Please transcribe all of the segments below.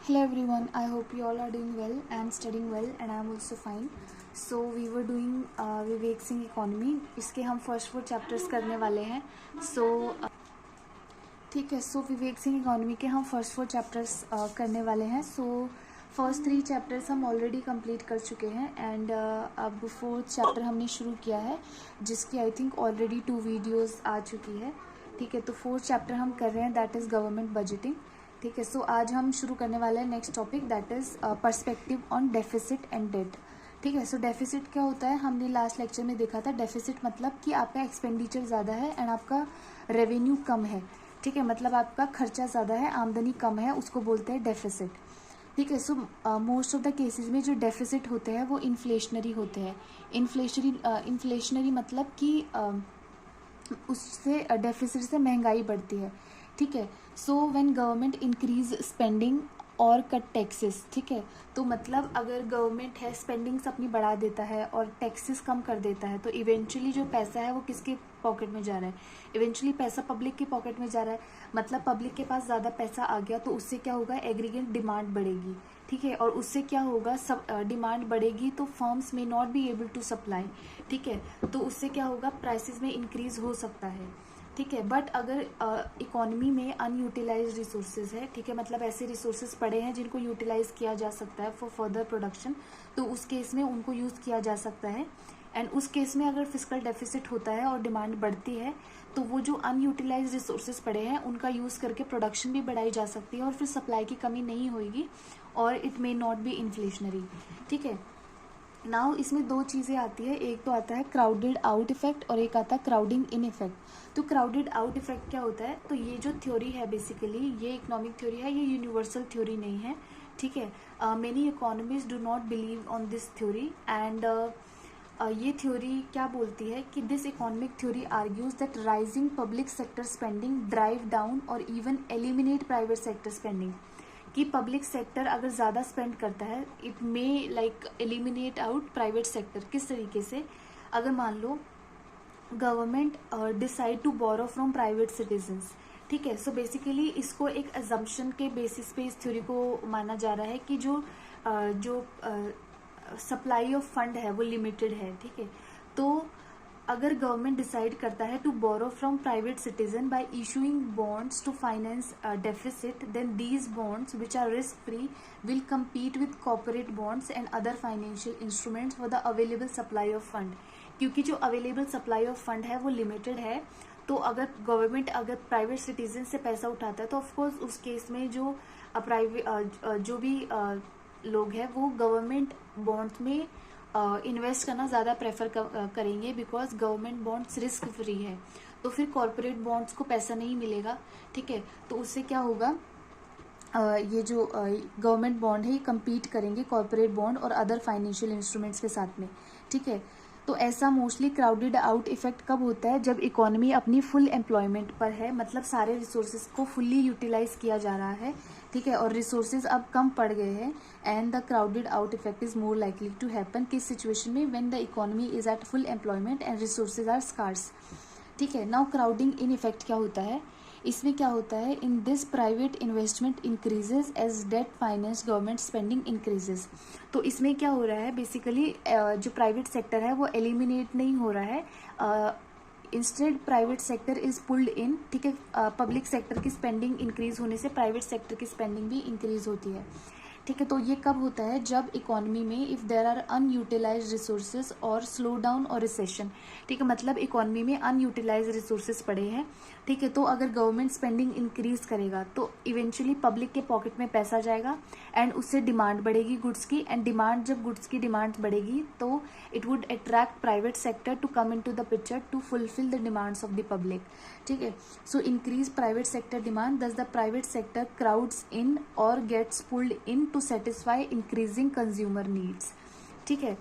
Hello everyone, I hope you all are doing well and studying well and I am also fine. So we were doing Vivek Singh economy, इसके हम first 4 chapters करने वाले हैं. ठीक है. सो Vivek Singh economy के हम फर्स्ट 4 चैप्टर्स करने वाले हैं. सो फर्स्ट 3 चैप्टर्स हम ऑलरेडी कंप्लीट कर चुके हैं एंड अब 4th चैप्टर हमने शुरू किया है जिसकी आई थिंक ऑलरेडी 2 वीडियोज़ आ चुकी है. ठीक है. तो 4th चैप्टर हम कर रहे हैं, दैट इज़ गवर्नमेंट बजटिंग. ठीक है. सो आज हम शुरू करने वाले हैं next topic, that is perspective on deficit and debt. ठीक है. सो डेफिसिट क्या होता है, हमने लास्ट लेक्चर में देखा था. डेफिसिट मतलब कि आपका एक्सपेंडिचर ज़्यादा है एंड आपका रेवेन्यू कम है. ठीक है. मतलब आपका खर्चा ज़्यादा है, आमदनी कम है, उसको बोलते हैं डेफिसिट. ठीक है. So most of the cases में जो डेफिसिट होते हैं वो इन्फ्लेशनरी होते हैं. इन्फ्लेशनरी मतलब कि उससे डेफिसिट से महंगाई बढ़ती है. ठीक है. So when government increase spending और कट टैक्सेस. ठीक है. तो मतलब अगर गवर्नमेंट है स्पेंडिंग्स अपनी बढ़ा देता है और टैक्सेस कम कर देता है तो इवेंचुअली जो पैसा है वो किसके पॉकेट में जा रहा है, इवेंचुअली पैसा पब्लिक के पॉकेट में जा रहा है. मतलब पब्लिक के पास ज़्यादा पैसा आ गया तो उससे क्या होगा, एग्रीगेट डिमांड बढ़ेगी. ठीक है. और उससे क्या होगा, सब डिमांड बढ़ेगी तो firms may not be able to supply. ठीक है. तो उससे क्या होगा, प्राइसेस में इंक्रीज हो सकता है. ठीक है. बट अगर इकोनॉमी में अनयूटिलाइज रिसोर्सेज है, ठीक है, मतलब ऐसे रिसोर्सेज पड़े हैं जिनको यूटिलाइज किया जा सकता है फॉर फर्दर प्रोडक्शन, तो उस केस में उनको यूज़ किया जा सकता है. एंड उस केस में अगर फिजिकल डेफिसिट होता है और डिमांड बढ़ती है तो वो जो अनयूटिलाइज रिसोर्सेज पड़े हैं उनका यूज़ करके प्रोडक्शन भी बढ़ाई जा सकती है और फिर सप्लाई की कमी नहीं होगी और it may not be inflationary. ठीक है. नाउ इसमें 2 चीज़ें आती है, एक तो आता है क्राउडेड आउट इफेक्ट और एक आता है क्राउडिंग इन इफेक्ट. तो क्राउडेड आउट इफेक्ट क्या होता है, तो ये जो थ्योरी है बेसिकली ये इकोनॉमिक थ्योरी है, ये यूनिवर्सल थ्योरी नहीं है. ठीक है. Many economist do not believe on this theory and ये थ्योरी क्या बोलती है कि this economic theory argues that rising public sector spending drive down और even eliminate private sector spending. कि पब्लिक सेक्टर अगर ज़्यादा स्पेंड करता है it may like eliminate out private sector. किस तरीके से, अगर मान लो government decide to borrow from private citizens. ठीक है. सो बेसिकली इसको एक अजम्पशन के बेसिस पे इस थ्योरी को माना जा रहा है कि जो सप्लाई ऑफ फंड है वो लिमिटेड है. ठीक है. तो अगर गवर्नमेंट डिसाइड करता है to borrow from private citizen by issuing bonds to finance deficit, then these bonds which are risk free will compete with corporate bonds and other financial instruments for the available supply of fund. क्योंकि जो available supply of fund है वो limited है, तो अगर government अगर private citizen से पैसा उठाता है तो ऑफकोर्स उस केस में जो जो भी लोग हैं वो गवर्नमेंट बॉन्ड्स में इन्वेस्ट करना ज़्यादा प्रेफर करेंगे because government bonds risk free है. तो फिर कॉर्पोरेट बॉन्ड्स को पैसा नहीं मिलेगा. ठीक है. तो उससे क्या होगा, ये जो गवर्नमेंट बॉन्ड है ये compete करेंगे कॉर्पोरेट बॉन्ड और अदर फाइनेंशियल इंस्ट्रूमेंट्स के साथ में. ठीक है. तो ऐसा मोस्टली क्राउडेड आउट इफेक्ट कब होता है, जब इकोनॉमी अपनी फुल एम्प्लॉयमेंट पर है, मतलब सारे रिसोर्सेज को फुल्ली यूटिलाइज किया जा रहा है. ठीक है. और रिसोर्सेज अब कम पड़ गए हैं and the crowded out effect is more likely to happen. किस सिचुएशन में, when the economy is at full employment and resources are scarce. ठीक है. नाउ क्राउडिंग इन इफेक्ट क्या होता है, इसमें क्या होता है, in this private investment increases as debt finance government spending increases. तो इसमें क्या हो रहा है, बेसिकली जो प्राइवेट सेक्टर है वो एलिमिनेट नहीं हो रहा है, instead private sector is pulled इन. ठीक है. पब्लिक सेक्टर की स्पेंडिंग इंक्रीज होने से प्राइवेट सेक्टर की स्पेंडिंग भी इंक्रीज होती है. ठीक है. तो ये कब होता है, जब इकोनॉमी में if there are unutilize resources और स्लो डाउन और रिसेशन. ठीक है. मतलब इकोनॉमी में अनयूटिलाइज रिसोर्सेज पड़े हैं. ठीक है. तो अगर गवर्नमेंट स्पेंडिंग इंक्रीज करेगा तो इवेंचुअली पब्लिक के पॉकेट में पैसा जाएगा एंड उससे डिमांड बढ़ेगी गुड्स की. एंड डिमांड, जब गुड्स की डिमांड बढ़ेगी तो it would attract private sector to come in to the picture to fulfil the demands of the public. ठीक है. So increase private sector demand, thus the private sector crowds in और gets pulled in to satisfy increasing consumer needs. ठीक है.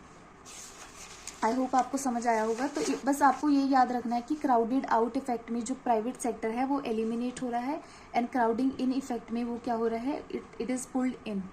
I hope आपको समझ आया होगा. तो बस आपको ये याद रखना है कि क्राउडेड आउट इफेक्ट में जो प्राइवेट सेक्टर है वो एलिमिनेट हो रहा है एंड क्राउडिंग इन इफेक्ट में वो क्या हो रहा है, इट इज पुल्ड इन.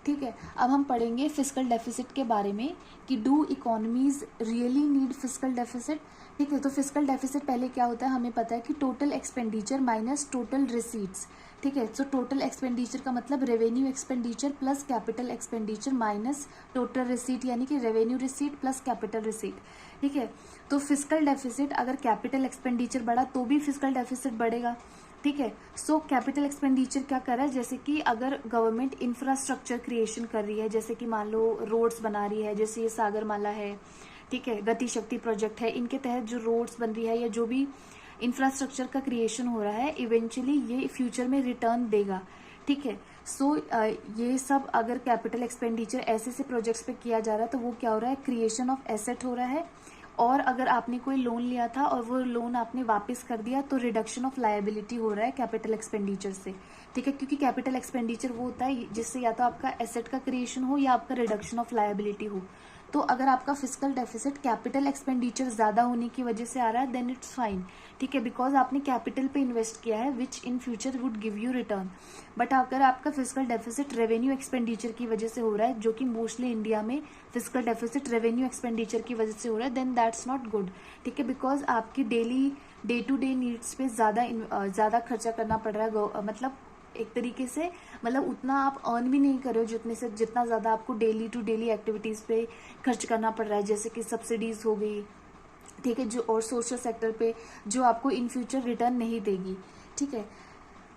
ठीक है, अब हम पढ़ेंगे फिस्कल डेफिसिट के बारे में कि do economies really need fiscal deficit. ठीक है, तो फिस्कल डेफिसिट पहले क्या होता है, हमें पता है कि total expenditure minus total receipts. ठीक है, सो टोटल एक्सपेंडिचर का मतलब revenue expenditure plus capital expenditure minus total receipt, यानी कि revenue receipt plus capital receipt. ठीक है, तो फिस्कल डेफिसिट अगर कैपिटल एक्सपेंडिचर बढ़ा तो भी फिस्कल डेफिसिट बढ़ेगा। ठीक है, सो कैपिटल एक्सपेंडिचर क्या कर रहा है, जैसे कि अगर गवर्नमेंट इंफ्रास्ट्रक्चर क्रिएशन कर रही है, जैसे कि मान लो रोड्स बना रही है, जैसे ये सागरमाला है, ठीक है, गति शक्ति प्रोजेक्ट है, इनके तहत जो रोड्स बन रही है या जो भी इंफ्रास्ट्रक्चर का क्रिएशन हो रहा है, इवेंचुअली ये फ्यूचर में रिटर्न देगा। ठीक है, सो ये सब अगर कैपिटल एक्सपेंडिचर ऐसे से प्रोजेक्ट्स पे किया जा रहा है तो वो क्या हो रहा है, क्रिएशन ऑफ एसेट हो रहा है। और अगर आपने कोई लोन लिया था और वो लोन आपने वापस कर दिया तो रिडक्शन ऑफ लायबिलिटी हो रहा है कैपिटल एक्सपेंडिचर से। ठीक है, क्योंकि कैपिटल एक्सपेंडिचर वो होता है जिससे या तो आपका एसेट का क्रिएशन हो या आपका रिडक्शन ऑफ लायबिलिटी हो। तो अगर आपका फिस्कल डेफिसिट कैपिटल एक्सपेंडिचर ज़्यादा होने की वजह से आ रहा है देन इट्स फाइन। ठीक है, बिकॉज आपने कैपिटल पे इन्वेस्ट किया है which in future would give you return. But अगर आपका फिस्कल डेफिसिट रेवेन्यू एक्सपेंडिचर की वजह से हो रहा है, जो कि मोस्टली इंडिया में फिस्कल डेफिसिट रेवेन्यू एक्सपेंडिचर की वजह से हो रहा है, देन दैट्स नॉट गुड। ठीक है, बिकॉज आपकी daily day to day needs पे ज़्यादा खर्चा करना पड़ रहा है, मतलब एक तरीके से मतलब उतना आप अर्न भी नहीं कर रहे हो जितना ज़्यादा आपको डेली टू डेली एक्टिविटीज़ पे खर्च करना पड़ रहा है, जैसे कि सब्सिडीज हो गई। ठीक है, जो और सोशल सेक्टर पे जो आपको इन फ्यूचर रिटर्न नहीं देगी। ठीक है,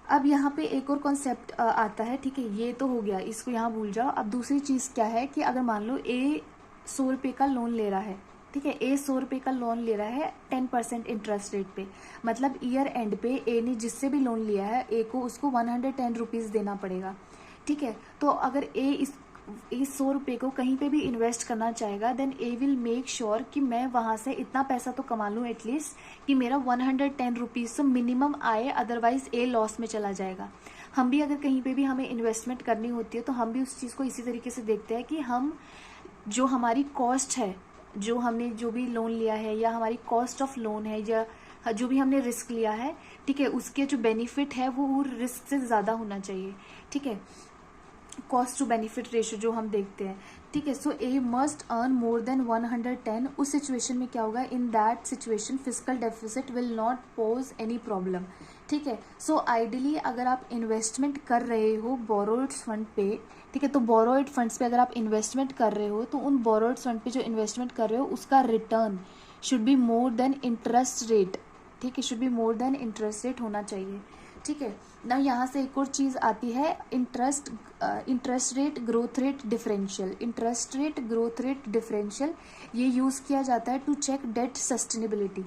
अब यहाँ पे एक और कॉन्सेप्ट आता है। ठीक है, ये तो हो गया, इसको यहाँ भूल जाओ। अब दूसरी चीज़ क्या है कि अगर मान लो ए 100 रुपये का लोन ले रहा है, ठीक है, ए 100 रुपये का लोन ले रहा है 10% इंटरेस्ट रेट पे, मतलब ईयर एंड पे ए ने जिससे भी लोन लिया है ए को उसको 110 रुपीज़ देना पड़ेगा। ठीक है, तो अगर ए इस 100 रुपये को कहीं पे भी इन्वेस्ट करना चाहेगा then a will make sure कि मैं वहाँ से इतना पैसा तो कमा लूँ एटलीस्ट कि मेरा 110 रुपीज़ तो मिनिमम आए, अदरवाइज ए लॉस में चला जाएगा। हम भी अगर कहीं पे भी हमें इन्वेस्टमेंट करनी होती है तो हम भी उस चीज़ को इसी तरीके से देखते हैं कि हम जो हमारी कॉस्ट है, जो हमने जो भी लोन लिया है या हमारी कॉस्ट ऑफ लोन है या जो भी हमने रिस्क लिया है, ठीक है, उसके जो बेनिफिट है वो रिस्क से ज़्यादा होना चाहिए। ठीक है, कॉस्ट टू बेनिफिट रेशियो जो हम देखते हैं। ठीक है, सो ए मस्ट अर्न मोर देन 110। उस सिचुएशन में क्या होगा, in that situation fiscal deficit will not pose any problem. ठीक है, सो आइडियली अगर आप इन्वेस्टमेंट कर रहे हो बोरोइड फंड पे, ठीक है, तो बोरोइड फंड्स पे अगर आप इन्वेस्टमेंट कर रहे हो तो उन बोरोइड फंड पे जो इन्वेस्टमेंट कर रहे हो उसका return should be more than interest rate. ठीक है, should be more than interest rate होना चाहिए। ठीक है ना, यहाँ से एक और चीज़ आती है interest rate growth rate differential. Interest rate growth rate differential ये यूज़ किया जाता है टू चेक डेट सस्टेनेबिलिटी।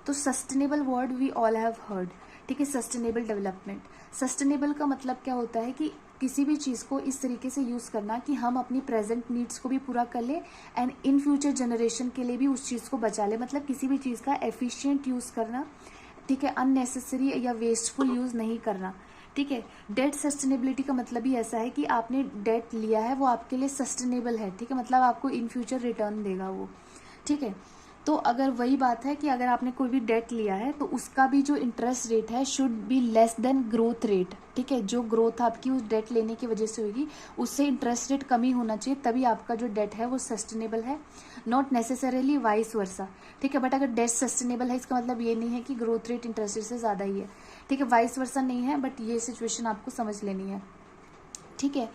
तो sustainable word we all have heard. ठीक है, सस्टेनेबल डेवलपमेंट। सस्टेनेबल का मतलब क्या होता है कि किसी भी चीज़ को इस तरीके से यूज़ करना कि हम अपनी प्रेजेंट नीड्स को भी पूरा कर ले एंड इन फ्यूचर जनरेशन के लिए भी उस चीज़ को बचा ले, मतलब किसी भी चीज़ का एफिशिएंट यूज़ करना। ठीक है, अननेसेसरी या वेस्टफुल यूज़ नहीं करना। ठीक है, डेट सस्टेनेबिलिटी का मतलब ही ऐसा है कि आपने डेट लिया है वो आपके लिए सस्टेनेबल है। ठीक है, मतलब आपको इन फ्यूचर रिटर्न देगा वो। ठीक है, तो अगर वही बात है कि अगर आपने कोई भी डेट लिया है तो उसका भी जो इंटरेस्ट रेट है should be less than growth rate. ठीक है, जो ग्रोथ आपकी उस डेट लेने की वजह से होगी उससे इंटरेस्ट रेट कम ही होना चाहिए, तभी आपका जो डेट है वो सस्टेनेबल है, नॉट नेसेसरीली वाइस वर्सा। ठीक है, बट अगर डेट सस्टेनेबल है इसका मतलब ये नहीं है कि ग्रोथ रेट इंटरेस्ट रेट से ज़्यादा ही है। ठीक है, वाइस वर्सा नहीं है, बट ये सिचुएशन आपको समझ लेनी है। ठीक है,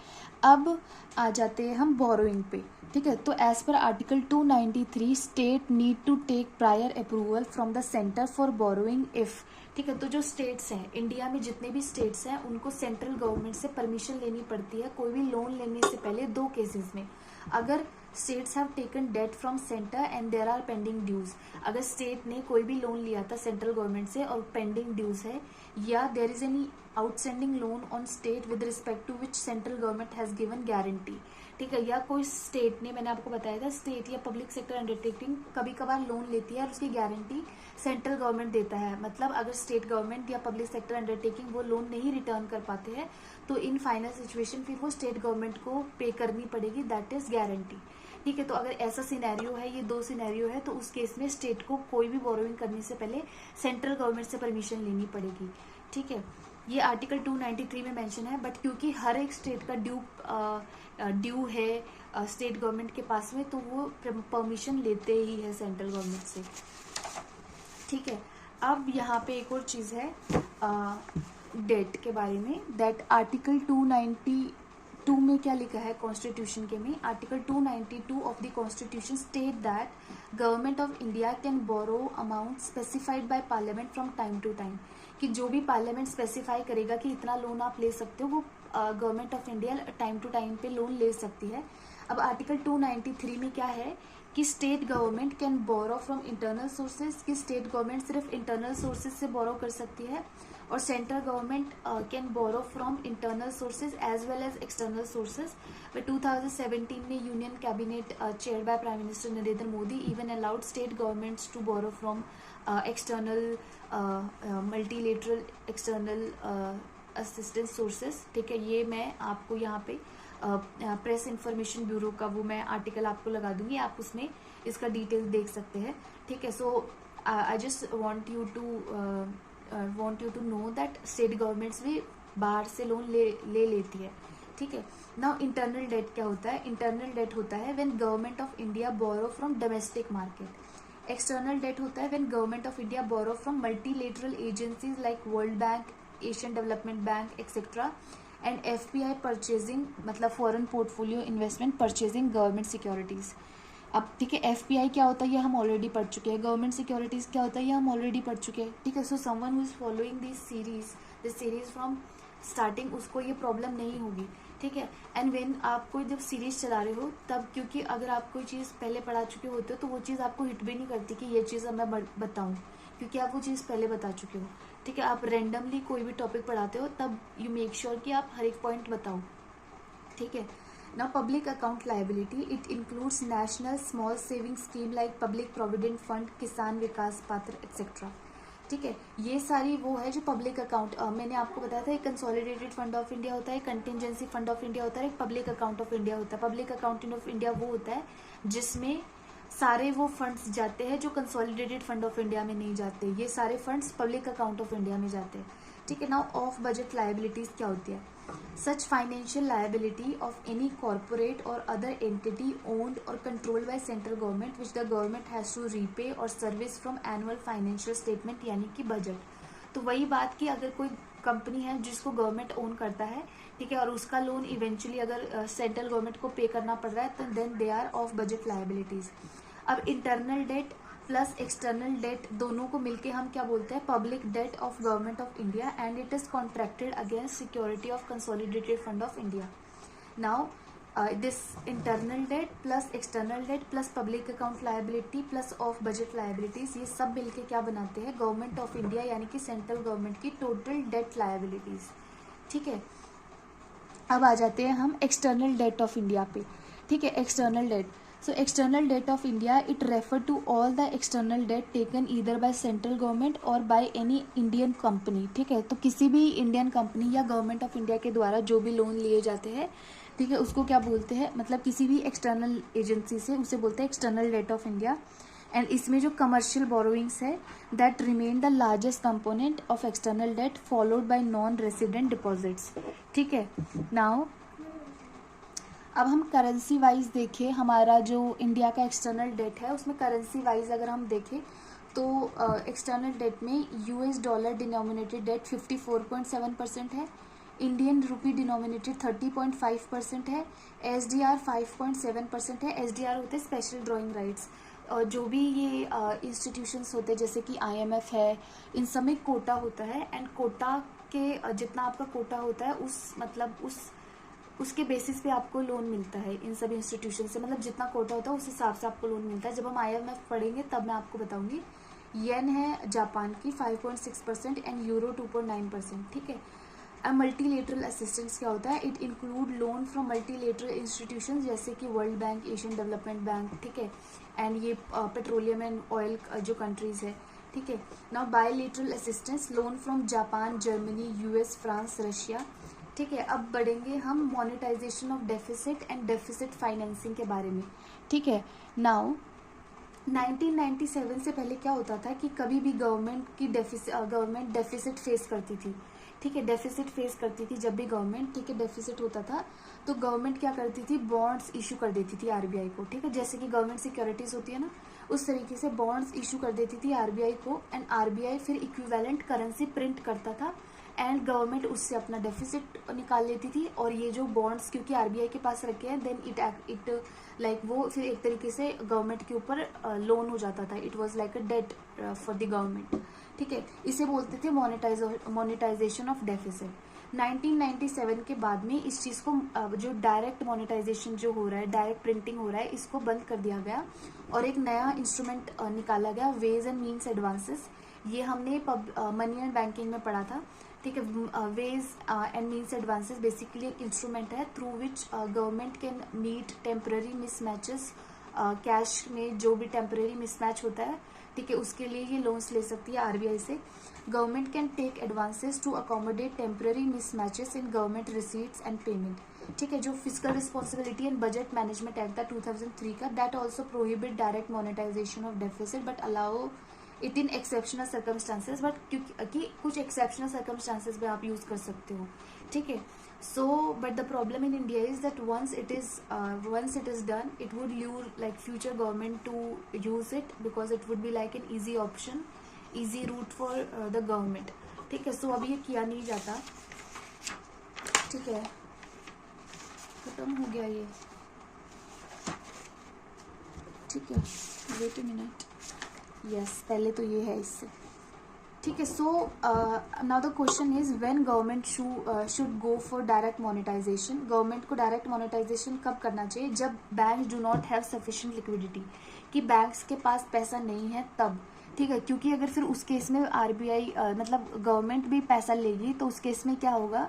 अब आ जाते हैं हम बोरोइंग पे। ठीक है, तो as per article 293 state need to take prior approval from the centre for borrowing if. ठीक है, तो जो स्टेट्स हैं इंडिया में, जितने भी स्टेट्स हैं उनको सेंट्रल गवर्नमेंट से परमिशन लेनी पड़ती है कोई भी लोन लेने से पहले। दो केसेस में, अगर states have taken debt from centre and there are pending dues. अगर स्टेट ने कोई भी लोन लिया था सेंट्रल गवर्नमेंट से और पेंडिंग ड्यूज है, या there is any outstanding loan on state with respect to which central government has given guarantee. ठीक है, या कोई स्टेट ने, मैंने आपको बताया था स्टेट या पब्लिक सेक्टर अंडरटेकिंग कभी कभार लोन लेती है और उसकी गारंटी सेंट्रल गवर्नमेंट देता है। मतलब अगर स्टेट गवर्नमेंट या पब्लिक सेक्टर अंडरटेकिंग वो लोन नहीं रिटर्न कर पाते हैं तो इन फाइनल सिचुएशन फिर वो स्टेट गवर्नमेंट को पे करनी पड़ेगी, दैट इज गारंटी। ठीक है, तो अगर ऐसा सिनेरियो है, ये दो सिनेरियो है, तो उस केस में स्टेट को कोई भी बोरोइंग करने से पहले सेंट्रल गवर्नमेंट से परमिशन लेनी पड़ेगी। ठीक है, ये आर्टिकल 293 में मेंशन है, बट क्योंकि हर एक स्टेट का ड्यू है स्टेट गवर्नमेंट के पास में, तो वो परमिशन लेते ही है सेंट्रल गवर्नमेंट से, ठीक है। अब यहाँ पे एक और चीज़ है डेट के बारे में, दैट आर्टिकल 292 में क्या लिखा है कॉन्स्टिट्यूशन के में, article 292 of the constitution state that government of India can borrow amount specified by parliament from time to time, कि जो भी पार्लियामेंट स्पेसिफाई करेगा कि इतना लोन आप ले सकते हो, वो government of India time to time पे लोन ले सकती है। अब आर्टिकल 293 में क्या है कि state government can borrow from internal sources, कि स्टेट गवर्नमेंट सिर्फ इंटरनल सोर्सेज से बोरो कर सकती है, और central government can borrow from internal sources as well as external sources. 2017 में union cabinet chair by prime minister Narendra Modi even allowed state governments to borrow from external multilateral external assistance sources, ठीक है। ये मैं आपको यहाँ पे प्रेस इंफॉर्मेशन ब्यूरो का वो मैं आर्टिकल आपको लगा दूंगी, आप उसमें इसका डिटेल देख सकते हैं, ठीक है। So I just want you to know that state governments भी बाहर से लोन ले लेती है, ठीक है। नाउ इंटरनल डेट क्या होता है? इंटरनल डेट होता है when government of India borrow from domestic market. External debt होता है when government of India borrow from multilateral agencies like World bank, Asian development Bank etcetera, and FPI purchasing, मतलब foreign portfolio investment purchasing government securities. अब ठीक है, FPI क्या होता है ये हम ऑलरेडी पढ़ चुके हैं, गवर्नमेंट सिक्योरिटीज क्या होता है ये हम ऑलरेडी पढ़ चुके हैं, ठीक है। So someone who is following this series from starting, उसको ये प्रॉब्लम नहीं होगी, ठीक है। एंड व्हेन आप कोई जब सीरीज चला रहे हो तब, क्योंकि अगर आप कोई चीज़ पहले पढ़ा चुके होते हो तो वो चीज़ आपको हिट भी नहीं करती कि ये चीज़ अब मैं बताऊँ, क्योंकि आप वो चीज़ पहले बता चुके हो, ठीक है। आप रैंडमली कोई भी टॉपिक पढ़ाते हो तब यू मेक श्योर कि आप हर एक पॉइंट बताओ, ठीक है। Now public account liability, it includes national small saving scheme like public provident fund, किसान विकास पात्र एक्सेट्रा, ठीक है। ये सारी वो है जो पब्लिक अकाउंट, मैंने आपको बताया था, एक कंसोलिडेटेड फंड ऑफ इंडिया होता है, कंटिजेंसी फंड ऑफ इंडिया होता है, एक पब्लिक अकाउंट ऑफ इंडिया होता है। पब्लिक अकाउंट ऑफ इंडिया वो होता है जिसमें सारे वो फंड्स जाते हैं जो कंसोलिडेटेड फंड ऑफ इंडिया में नहीं जाते, ये सारे funds public account of India में जाते हैं, ठीक है। नाउ ऑफ बजट लायबिलिटीज क्या होती है? Such financial liability of any corporate और अदर एंटिटी ओन्ड और controlled by central government which the government has to repay और service from annual financial statement, यानी कि बजट। तो वही बात कि अगर कोई कंपनी है जिसको गवर्नमेंट ओन करता है, ठीक है, और उसका लोन इवेंचुअली अगर सेंट्रल गवर्नमेंट को पे करना पड़ रहा है, तो then they are off budget liabilities. अब internal debt plus external debt दोनों को मिलके हम क्या बोलते हैं? Public debt of government of India, and it is contracted against security of consolidated fund of India. Now this internal debt plus external debt plus public account liability plus off budget liabilities, ये सब मिलके क्या बनाते हैं? Government of India यानी कि central government की total date liabilities, ठीक है। अब आ जाते हैं हम एक्सटर्नल डेट ऑफ इंडिया पे, ठीक है। External debt, so external debt of India, it refer to all the external debt taken either by central government or by any Indian company, ठीक है। तो किसी भी इंडियन कंपनी या गवर्नमेंट ऑफ इंडिया के द्वारा जो भी लोन लिए जाते हैं, ठीक है, उसको क्या बोलते हैं? मतलब किसी भी एक्सटर्नल एजेंसी से, उसे बोलते हैं external debt of India. And इसमें जो कमर्शियल बोरोइंग्स है, that remain the largest component of external debt followed by non resident deposits, ठीक है। नाउ अब हम करेंसी वाइज देखें, हमारा जो इंडिया का एक्सटर्नल डेट है उसमें करेंसी वाइज अगर हम देखें तो एक्सटर्नल डेट में US डॉलर डिनोमिनेटेड डेट 54.7% है, इंडियन रुपी डिनोमिनेटेड 30.5% है, SDR 5.7% है। SDR होते हैं स्पेशल ड्राइंग राइट्स, और जो भी ये इंस्टीट्यूशंस होते हैं जैसे कि IMF है, इन सब में कोटा होता है, एंड कोटा के जितना आपका कोटा होता है उसके बेसिस पे आपको लोन मिलता है इन सब इंस्टीट्यूशन से, मतलब जितना कोटा होता है उस हिसाब से आपको लोन मिलता है। जब हम IMF पढ़ेंगे तब मैं आपको बताऊंगी। येन है जापान की 5.6% एंड यूरो 2.9%, ठीक है। अब मल्टीलेटरल असिस्टेंस क्या होता है? It include loan from multilateral institution जैसे कि world bank, Asian development bank, ठीक है, एंड ये पेट्रोलियम एंड ऑयल जो कंट्रीज है, ठीक है। Now bilateral assistance, loan from Japan, Germany, US, France, Russia, ठीक है। अब बढ़ेंगे हम monetization of deficit and deficit financing के बारे में, ठीक है। नाउ 1997 से पहले क्या होता था कि कभी भी गवर्नमेंट डेफिसिट फेस करती थी, ठीक है, डेफिसिट फेस करती थी जब भी गवर्नमेंट, ठीक है, डेफिसिट होता था तो गवर्नमेंट क्या करती थी, बॉन्ड्स इशू कर देती थी आरबीआई को, ठीक है, जैसे कि गवर्नमेंट सिक्योरिटीज होती है ना, उस तरीके से बॉन्ड्स इशू कर देती थी आरबीआई को, एंड आरबीआई फिर इक्विवेलेंट करेंसी प्रिंट करता था एंड गवर्नमेंट उससे अपना डेफिसिट निकाल लेती थी। और ये जो बॉन्ड्स क्योंकि आरबीआई के पास रखे हैं, देन इट लाइक वो फिर एक तरीके से गवर्नमेंट के ऊपर लोन हो जाता था, it was like a debt for the government, ठीक है, इसे बोलते थे मोनेटाइजेशन ऑफ डेफिसिट। 1997 के बाद में इस चीज़ को जो डायरेक्ट मोनेटाइजेशन जो हो रहा है, डायरेक्ट प्रिंटिंग हो रहा है, इसको बंद कर दिया गया और एक नया इंस्ट्रूमेंट निकाला गया, वेज एंड मीन्स एडवांसेस। ये हमने मनी एंड बैंकिंग में पढ़ा था, ठीक है। Ways and means advances basically एक इंस्ट्रूमेंट है through which government can meet temporary mismatches, cash में जो भी टेम्पररी मिसमैच होता है, ठीक है, उसके लिए ये लोन्स ले सकती है आरबीआई से। Government can take advances to accommodate temporary mismatches in government receipts and payment, ठीक है। जो fiscal responsibility and budget management act था 2003 का, that also prohibit direct monetization of deficit but allow it in exceptional circumstances, but क्योंकि कुछ exceptional circumstances में आप use कर सकते हो, ठीक है। So, but the problem in India is that once it is done, it would lure like future government to use it because it would be like an easy option, easy route for the government, ठीक है। So अभी ये किया नहीं जाता, ठीक है, खत्म हो गया ये, ठीक है, वेट अ मिनट, यस, पहले तो ये है इससे, ठीक है। So now the question is when government should go for direct monetization. Government को डायरेक्ट मोनेटाइजेशन कब करना चाहिए, जब bank do not have sufficient liquidity, कि बैंक्स के पास पैसा नहीं है तब, ठीक है, क्योंकि अगर फिर उस केस में आरबीआई मतलब गवर्नमेंट भी पैसा लेगी तो उस केस में क्या होगा,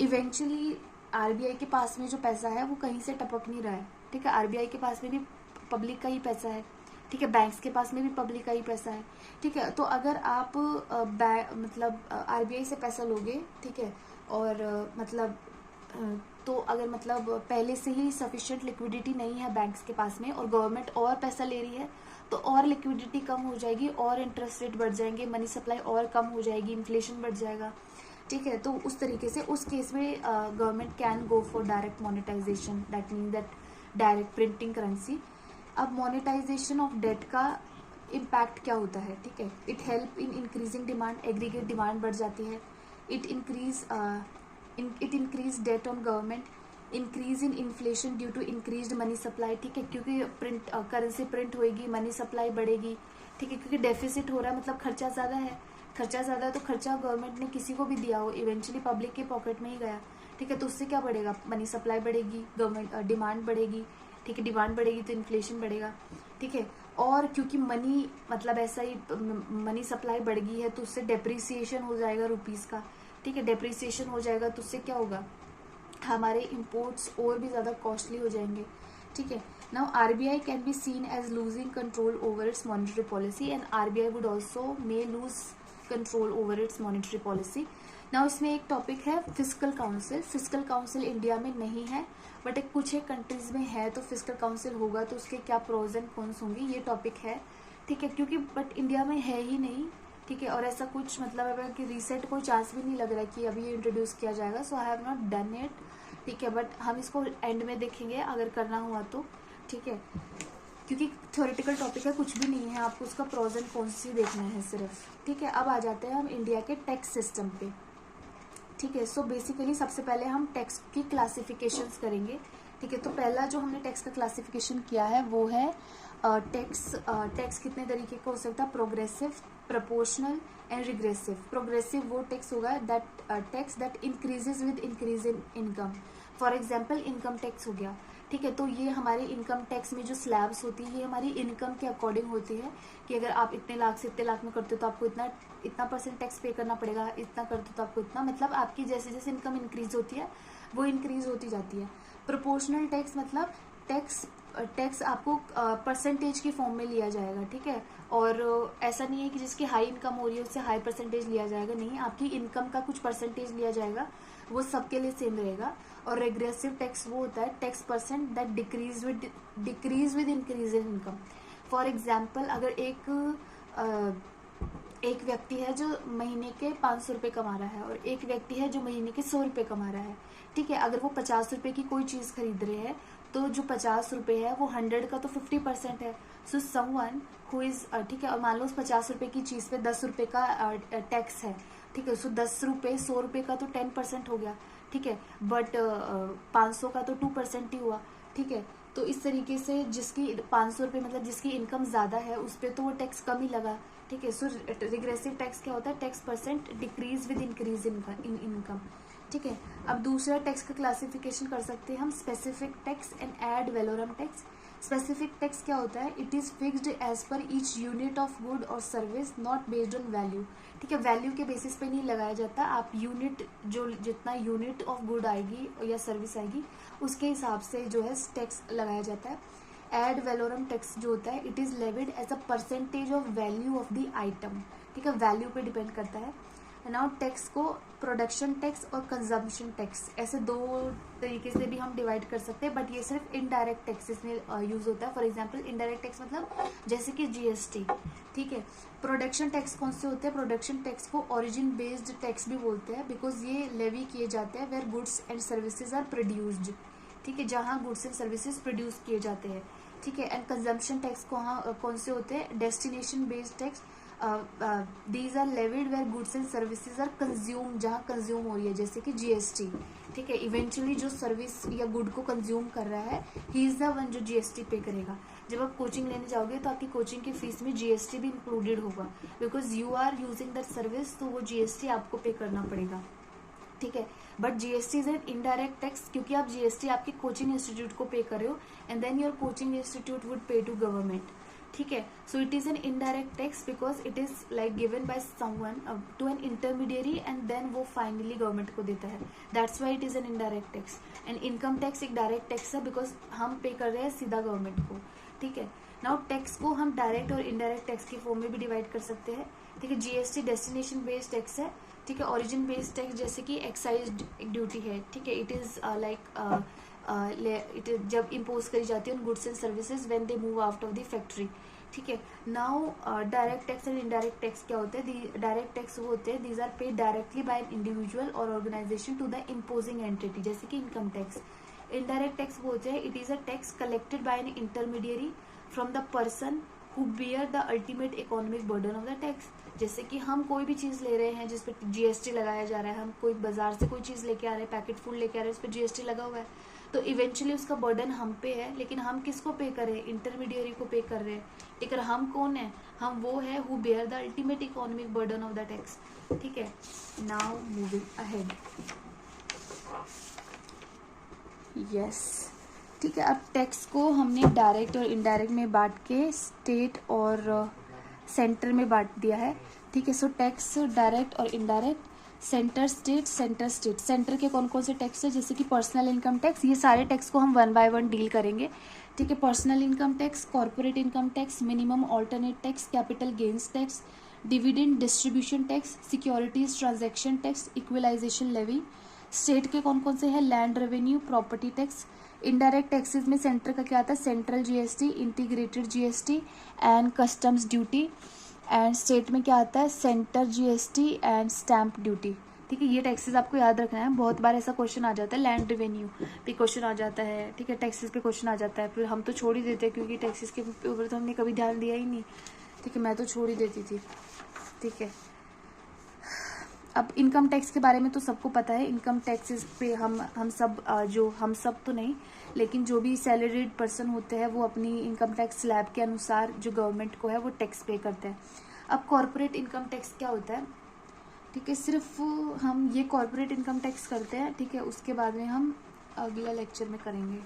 इवेंचुअली आरबीआई के पास में जो पैसा है वो कहीं से टपक नहीं रहा है, ठीक है, आरबीआई के पास में भी पब्लिक का ही पैसा है, ठीक है, बैंक्स के पास में भी पब्लिक का ही पैसा है, ठीक है। तो अगर आप मतलब आरबीआई से पैसा लोगे, ठीक है, और मतलब तो अगर मतलब पहले से ही सफिशिएंट लिक्विडिटी नहीं है बैंक्स के पास में और गवर्नमेंट और पैसा ले रही है तो और लिक्विडिटी कम हो जाएगी और इंटरेस्ट रेट बढ़ जाएंगे, मनी सप्लाई और कम हो जाएगी, इन्फ्लेशन बढ़ जाएगा, ठीक है। तो उस तरीके से उस केस में government can go for direct monetization, that mean that direct printing currency. अब मोनेटाइजेशन ऑफ डेट का इम्पैक्ट क्या होता है, ठीक है, it help in increasing demand, aggregate demand बढ़ जाती है, it increase debt on government, increase in inflation due to increase money supply, ठीक है, क्योंकि प्रिंट करेंसी प्रिंट होएगी, मनी सप्लाई बढ़ेगी, ठीक है, क्योंकि डेफिसिट हो रहा है मतलब खर्चा ज़्यादा है, खर्चा ज़्यादा है तो खर्चा गवर्नमेंट ने किसी को भी दिया हो, इवेंचुअली पब्लिक के पॉकेट में ही गया, ठीक है, तो उससे क्या बढ़ेगा, मनी सप्लाई बढ़ेगी, गवर्नमेंट डिमांड बढ़ेगी, ठीक है, डिमांड बढ़ेगी तो इन्फ्लेशन बढ़ेगा, ठीक है। और क्योंकि मनी मतलब ऐसा ही मनी सप्लाई बढ़ गई है तो उससे डेप्रिसिएशन हो जाएगा रुपीज़ का, ठीक है, डेप्रिसिएशन हो जाएगा तो उससे क्या होगा, हमारे इंपोर्ट्स और भी ज़्यादा कॉस्टली हो जाएंगे, ठीक है। Now RBI can be seen as losing control over its monetary policy and RBI would also may lose control over its monetary policy. Now इसमें एक टॉपिक है fiscal council. Fiscal council India में नहीं है बट कुछ एक countries में है, तो फिस्कल काउंसिल होगा तो उसके क्या प्रोज एंड कॉन्स होंगे, ये टॉपिक है, ठीक है, क्योंकि बट इंडिया में है ही नहीं, ठीक है, और ऐसा कुछ मतलब है कि रिसेंट कोई चांस भी नहीं लग रहा है कि अभी ये इंट्रोड्यूस किया जाएगा, so I have not done it, ठीक है, बट हम इसको एंड में देखेंगे अगर करना हुआ तो, ठीक है, क्योंकि थ्योरेटिकल टॉपिक है, कुछ भी नहीं है, आपको उसका प्रोज एंड कॉन्स ही देखना है सिर्फ, ठीक है। अब आ जाते हैं हम इंडिया के टैक्स सिस्टम पे, ठीक है। सो बेसिकली सबसे पहले हम टैक्स की क्लासिफिकेशंस करेंगे, ठीक है। तो पहला जो हमने टैक्स का क्लासिफिकेशन किया है वो है टैक्स कितने तरीके का हो सकता है, progressive, proportional and regressive. Progressive वो टैक्स होगा that tax that increases with increase in income, for example income tax हो गया, ठीक है। तो ये हमारे इनकम टैक्स में जो स्लैब्स होती है ये हमारी इनकम के अकॉर्डिंग होती है कि अगर आप इतने लाख से इतने लाख में करते हो तो आपको इतना परसेंट टैक्स पे करना पड़ेगा, इतना करते हो तो आपको इतना, मतलब आपकी जैसे जैसे इनकम इंक्रीज होती है वो इंक्रीज होती जाती है। प्रोपोर्शनल टैक्स मतलब टैक्स आपको परसेंटेज की फॉर्म में लिया जाएगा, ठीक है, और ऐसा नहीं है कि जिसकी हाई इनकम हो रही है उससे हाई परसेंटेज लिया जाएगा, नहीं, आपकी इनकम का कुछ परसेंटेज लिया जाएगा, वो सबके लिए सेम रहेगा। और रेग्रेसिव टैक्स वो होता है tax percent that decrease with increase in income. For example अगर एक व्यक्ति है जो महीने के 500 रुपये कमा रहा है और एक व्यक्ति है जो महीने के 100 रुपये कमा रहा है, ठीक है। अगर वो 50 रुपये की कोई चीज़ खरीद रहे हैं तो जो 50 रुपये है वो 100 का तो 50% है। सो समवन हु इज़, ठीक है, और मान लो उस 50 रुपये की चीज़ पे 10 रुपये का टैक्स है, ठीक है। सो 10 रुपये 100 रुपये का तो 10% हो गया, ठीक है, बट 500 का तो 2% ही हुआ, ठीक है। तो इस तरीके से जिसकी 500 रुपये मतलब जिसकी इनकम ज़्यादा है उस पर तो वो टैक्स कम ही लगा, ठीक है। सो रिग्रेसिव टैक्स क्या होता है, tax percent decrease with increase in income, ठीक है। अब दूसरा टैक्स का क्लासिफिकेशन कर सकते हैं हम, specific tax and ad valorem tax. Specific tax क्या होता है, it is fixed as per each unit of good और service not based on value, ठीक है। वैल्यू के बेसिस पे नहीं लगाया जाता, आप यूनिट जो जितना यूनिट ऑफ गुड आएगी या सर्विस आएगी उसके हिसाब से जो है टैक्स लगाया जाता है। एड वैलोरम टैक्स जो होता है, it is levied as a percentage of value of the item, ठीक है, वैल्यू पे डिपेंड करता है। नाउ टैक्स को प्रोडक्शन टैक्स और कंजम्पशन टैक्स ऐसे दो तरीके से भी हम डिवाइड कर सकते हैं, बट ये सिर्फ इनडायरेक्ट टैक्सेस में यूज होता है। फॉर एग्जांपल इनडायरेक्ट टैक्स मतलब जैसे कि जीएसटी, ठीक है। प्रोडक्शन टैक्स कौन से होते हैं, प्रोडक्शन टैक्स को ओरिजिन बेस्ड टैक्स भी बोलते हैं, बिकॉज ये लेवी किए जाते हैं where goods and services are produced, ठीक है, जहाँ गुड्स एंड सर्विसेज प्रोड्यूस किए जाते हैं, ठीक है। एंड कंजम्पशन टैक्स कौन से होते हैं, destination based tax, these are levied where goods and services are consume, जहाँ कंज्यूम हो रही है, जैसे कि जीएसटी, ठीक है। इवेंचुअली जो सर्विस या गुड को कंज्यूम कर रहा है ही इज द वन जो जीएसटी पे करेगा। जब आप कोचिंग लेने जाओगे तो आपकी कोचिंग की फीस में जीएसटी भी इंक्लूडेड होगा, because you are using that service, तो वो जीएसटी आपको पे करना पड़ेगा, ठीक है। But GST is an indirect tax, क्योंकि आप जीएसटी आपके कोचिंग इंस्टीट्यूट को पे कर रहे हो and then your coaching institute would pay to government, ठीक है। So it is an indirect tax because it is like given by someone to an intermediary and then वो फाइनली गवर्नमेंट को देता है, that's why it is an indirect tax. And income tax एक direct tax है because हम pay कर रहे हैं सीधा गवर्नमेंट को, ठीक है। नाउ टैक्स को हम डायरेक्ट और इनडायरेक्ट टैक्स के फॉर्म में भी डिवाइड कर सकते हैं, ठीक है। जीएसटी डेस्टिनेशन बेस्ड टैक्स है, ठीक है। ओरिजिन बेस्ड टैक्स जैसे कि एक्साइज ड्यूटी है, ठीक है, इट इज लाइक इट जब इम्पोज करी जाती है on goods and services when they move out of the factory, ठीक है। Now direct tax and indirect tax क्या होते हैं, डायरेक्ट टैक्स वो होते हैं these are paid directly by an individual और organisation to the imposing entity, जैसे कि इनकम टैक्स। इनडायरेक्ट टैक्स वो होते हैं, it is a tax collected by an intermediary from the person who bear the ultimate economic burden of the tax. जैसे कि हम कोई भी चीज़ ले रहे हैं जिस पर जीएसटी लगाया जा रहा है, हम कोई बाजार से कोई चीज़ लेके आ रहे हैं, पैकेट फूड लेके आ रहे हैं, उस पर जीएसटी लगा हुआ है, तो इवेंचुअली उसका बर्डन हम पे है, लेकिन हम किसको पे कर रहे हैं, इंटरमीडिएरी को पे कर रहे हैं, ठीक है। हम कौन है, हम वो है who bear the ultimate economic burden of the tax, ठीक है। नाउ मूविंग अहेड, यस, ठीक है। अब टैक्स को हमने डायरेक्ट और इनडायरेक्ट में बांट के स्टेट और सेंटर में बांट दिया है, ठीक है। सो टैक्स डायरेक्ट और indirect, centre state, centre state. Centre के कौन कौन से टैक्स है, जैसे कि पर्सनल इनकम टैक्स, ये सारे टैक्स को हम वन बाय वन डील करेंगे, ठीक है। Personal income tax, corporate income tax, minimum alternate tax, capital gains tax, dividend distribution tax, securities transaction tax, equalization levy. State के कौन कौन से हैं, land revenue, property tax. Indirect taxes में center का क्या आता है, central GST, integrated GST and customs duty. And state में क्या आता है, center GST and stamp duty, ठीक है। ये टैक्सेस आपको याद रखना है, बहुत बार ऐसा क्वेश्चन आ जाता है, लैंड रेवेन्यू पे क्वेश्चन आ जाता है, ठीक है, टैक्सेस पे क्वेश्चन आ जाता है, फिर हम तो छोड़ ही देते हैं क्योंकि टैक्सेस के ऊपर तो हमने कभी ध्यान दिया ही नहीं, ठीक है, मैं तो छोड़ ही देती थी, ठीक है। अब इनकम टैक्स के बारे में तो सबको पता है, इनकम टैक्सेस पे हम सब जो हम सब तो नहीं, लेकिन जो भी सैलरीड पर्सन होते हैं वो अपनी इनकम टैक्स स्लैब के अनुसार जो गवर्नमेंट को है वो टैक्स पे करते हैं। अब कॉर्पोरेट इनकम टैक्स क्या होता है, ठीक है, सिर्फ हम ये कॉर्पोरेट इनकम टैक्स करते हैं, ठीक है, उसके बाद में हम अगला लेक्चर में करेंगे,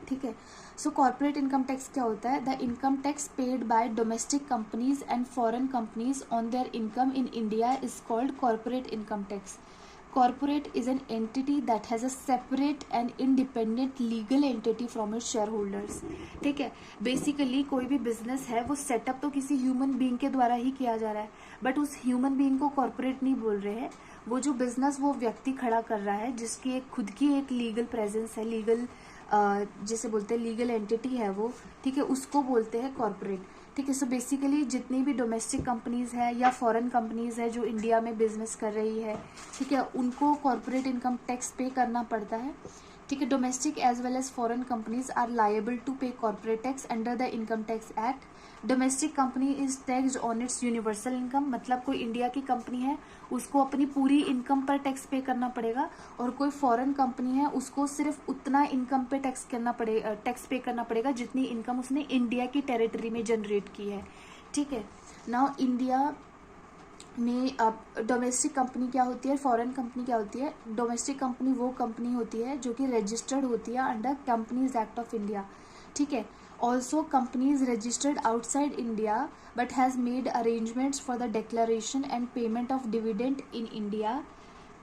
ठीक है। सो कॉर्पोरेट इनकम टैक्स क्या होता है, the income tax paid by domestic companies and foreign companies on their income in India is called corporate income tax. Corporate is an entity that has a separate and independent legal entity from its shareholders, ठीक है। Basically कोई भी business है वो setup तो किसी human being के द्वारा ही किया जा रहा है, बट उस ह्यूमन बीइंग को कॉर्पोरेट नहीं बोल रहे हैं। वो जो बिजनेस वो व्यक्ति खड़ा कर रहा है जिसकी एक खुद की एक लीगल प्रेजेंस है, लीगल जिसे बोलते हैं लीगल एंटिटी है वो, ठीक है, उसको बोलते हैं कॉर्पोरेट, ठीक है। सो बेसिकली जितनी भी डोमेस्टिक कंपनीज है या फॉरेन कंपनीज है जो इंडिया में बिजनेस कर रही है, ठीक है, उनको कॉर्पोरेट इनकम टैक्स पे करना पड़ता है। ठीक है। Domestic as well as foreign companies are liable to pay corporate tax under the income tax act. Domestic company is taxed on its universal income, मतलब कोई इंडिया की कंपनी है उसको अपनी पूरी इनकम पर टैक्स पे करना पड़ेगा, और कोई फॉरेन कंपनी है उसको सिर्फ उतना इनकम पे टैक्स पे करना पड़ेगा जितनी इनकम उसने इंडिया की टेरिटरी में जनरेट की है। ठीक है। नाउ इंडिया में अब डोमेस्टिक कंपनी क्या होती है, फॉरेन कंपनी क्या होती है। डोमेस्टिक कंपनी वो कंपनी होती है जो कि रजिस्टर्ड होती है under companies act of India. ठीक है। Also companies registered outside India but has made arrangements for the declaration and payment of dividend in India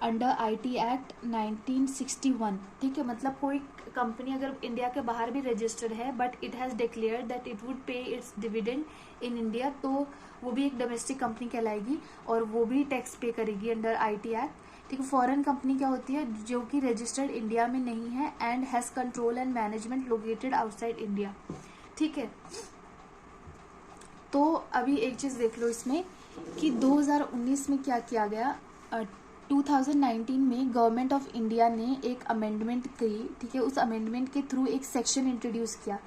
under IT act 1961। ठीक है। मतलब कोई कंपनी अगर इंडिया के बाहर भी रजिस्टर्ड है but it has declared that it would पे इट्स डिविडेंड इन इंडिया, तो वो भी एक डोमेस्टिक कंपनी कहलाएगी और वो भी टैक्स पे करेगी अंडर IT एक्ट। ठीक है। फॉरेन कंपनी क्या होती है, जो कि रजिस्टर्ड इंडिया में नहीं है and has control and management located outside India. ठीक है। तो अभी एक चीज़ देख लो इसमें कि 2019 में क्या किया गया। 2019 में गवर्नमेंट ऑफ इंडिया ने एक अमेंडमेंट की। ठीक है। उस अमेंडमेंट के थ्रू एक सेक्शन इंट्रोड्यूस किया।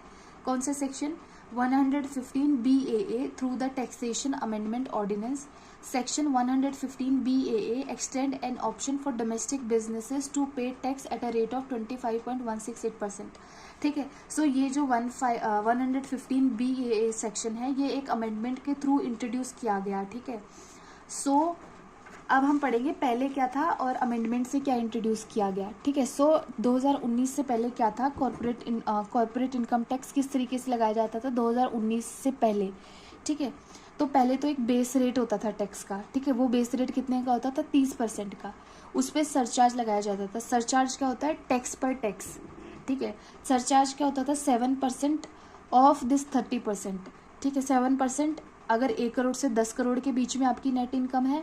कौन सा section, 115 BAA through the taxation amendment ordinance. Section 115 BAA extend an option for domestic businesses to pay tax at a rate of 25.168%। ठीक है। सो ये जो 115 BAA सेक्शन है ये एक अमेंडमेंट के थ्रू इंट्रोड्यूस किया गया। ठीक है। सो अब हम पढ़ेंगे पहले क्या था और अमेंडमेंट से क्या इंट्रोड्यूस किया गया। ठीक है। सो 2019 से पहले क्या था, कॉर्पोरेट इनकम टैक्स किस तरीके से लगाया जाता था 2019 से पहले। ठीक है। तो पहले तो एक बेस रेट होता था टैक्स का। ठीक है। वो बेस रेट कितने का होता था, 30% का। उस पर सरचार्ज लगाया जाता था। सरचार्ज क्या होता है, टैक्स पर टैक्स। ठीक है। सरचार्ज क्या होता था, 7% ऑफ दिस 30%। ठीक है। 7% अगर 1 करोड़ से 10 करोड़ के बीच में आपकी नेट इनकम है,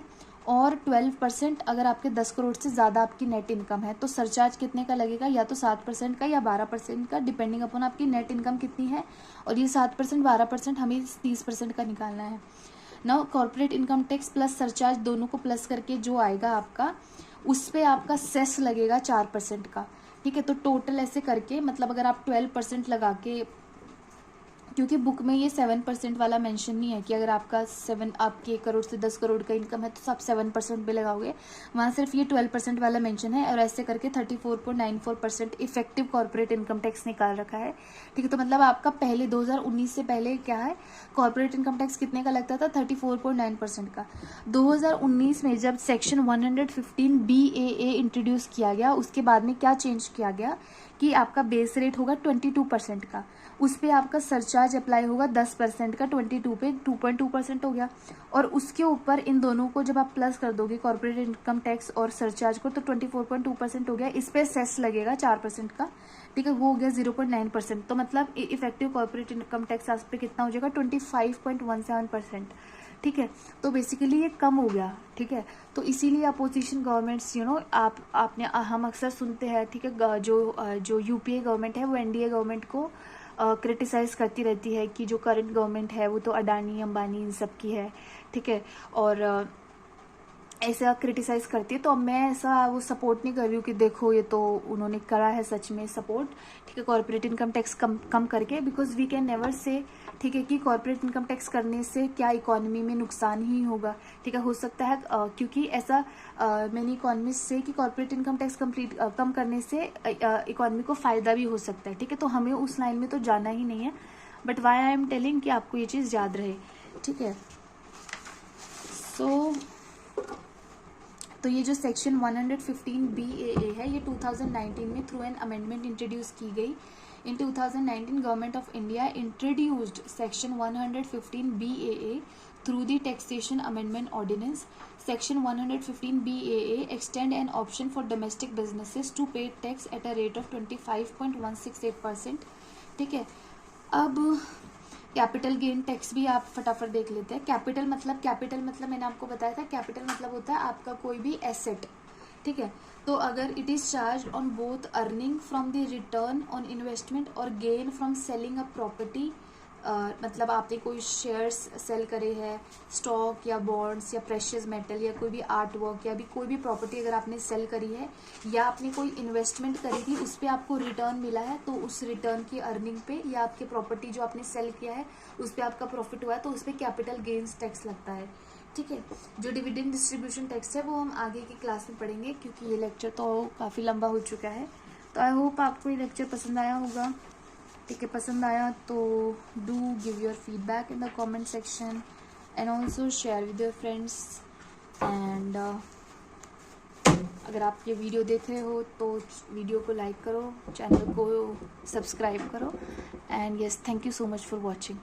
और 12% अगर आपके 10 करोड़ से ज़्यादा आपकी नेट इनकम है। तो सरचार्ज कितने का लगेगा, या तो 7% का या 12% का, डिपेंडिंग अपॉन आपकी नेट इनकम कितनी है। और ये 7% 12% हमें 30% का निकालना है। Now corporate income tax plus surcharge दोनों को प्लस करके जो आएगा आपका, उस पर आपका सेस लगेगा 4% का। ठीक है। तो टोटल ऐसे करके, मतलब अगर आप 12% लगा के, क्योंकि बुक में ये 7% वाला मेंशन नहीं है कि अगर आपका आपके 1 करोड़ से 10 करोड़ का इनकम है तो आप 7% पे लगाओगे, वहाँ सिर्फ ये 12% वाला मेंशन है। और ऐसे करके 34.94% इफेक्टिव कॉर्पोरेट इनकम टैक्स निकाल रखा है। ठीक है। तो मतलब आपका पहले 2019 से पहले क्या है, कॉर्पोरेट इनकम टैक्स कितने का लगता था, 34.9% का। 2019 में जब सेक्शन 115 BAA इंट्रोड्यूस किया गया, उसके बाद में क्या चेंज किया गया कि आपका बेस रेट होगा 22% का, उस पर आपका सरचार्ज अप्लाई होगा 10% का, 22 पे 2.2% हो गया। और उसके ऊपर इन दोनों को जब आप प्लस कर दोगे, कॉर्पोरेट इनकम टैक्स और सरचार्ज को, तो 24.2% हो गया। इस पर सेस लगेगा 4% का। ठीक है। वो हो गया 0.9%। तो मतलब इफेक्टिव कॉर्पोरेट इनकम टैक्स आप पे कितना हो जाएगा, 25.17%। ठीक है। तो बेसिकली ये कम हो गया। ठीक है। तो इसीलिए अपोजिशन गवर्नमेंट्स आपने हम अक्सर सुनते हैं। ठीक है। जो UPA गवर्नमेंट है वो NDA गवर्नमेंट को क्रिटिसाइज़ करती रहती है कि जो करंट गवर्नमेंट है वो तो अडानी अंबानी इन सब की है। ठीक है। और ऐसा क्रिटिसाइज़ करती है। तो अब मैं ऐसा वो सपोर्ट नहीं कर रही हूँ कि देखो ये तो उन्होंने करा है सच में सपोर्ट। ठीक है। कॉर्पोरेट इनकम टैक्स कम करके, because we can never say, ठीक है, कि कॉर्पोरेट इनकम टैक्स करने से क्या इकोनॉमी में नुकसान ही होगा। ठीक है। हो सकता है क्योंकि ऐसा मैंने इकोनॉमिस्ट से कि कॉर्पोरेट इनकम टैक्स कम करने से इकोनॉमी को फ़ायदा भी हो सकता है। ठीक है। तो हमें उस लाइन में तो जाना ही नहीं है, but why I am telling कि आपको ये चीज़ याद रहे। ठीक है। तो ये जो सेक्शन 115 BAA है ये 2019 में थ्रू एन अमेंडमेंट इंट्रोड्यूस की गई। इन 2019 government of India introduced section 115 BAA through the taxation amendment ordinance. Section 115 BAA extend an option for domestic businesses to pay tax at a rate of 25.168%. ठीक है। अब capital gain tax भी आप फटाफट देख लेते हैं। कैपिटल मतलब मैंने आपको बताया था, कैपिटल मतलब होता है आपका कोई भी एसेट। ठीक है। तो अगर it is charge on both earning from the return on investment और gain from selling a property मतलब आपने कोई शेयर्स सेल करे हैं, स्टॉक या बॉन्ड्स या प्रेशियस मेटल या कोई भी आर्ट वर्क या भी कोई भी प्रॉपर्टी अगर आपने सेल करी है या आपने कोई इन्वेस्टमेंट करी थी उस पर आपको रिटर्न मिला है, तो उस रिटर्न की अर्निंग पे या आपके प्रॉपर्टी जो आपने सेल किया है उस पर आपका प्रॉफिट हुआ है तो उस पर कैपिटल गेन्स टैक्स लगता है। ठीक है, जो डिविडेंड डिस्ट्रीब्यूशन टैक्स है वो हम आगे की क्लास में पढ़ेंगे क्योंकि ये लेक्चर तो काफ़ी लंबा हो चुका है। तो आई होप आपको ये लेक्चर पसंद आया होगा। ठीक है, पसंद आया तो do give your feedback in the comment section and also share with your friends. And अगर आप ये वीडियो देख रहे हो तो वीडियो को लाइक करो, चैनल को सब्सक्राइब करो and yes, thank you so much for watching.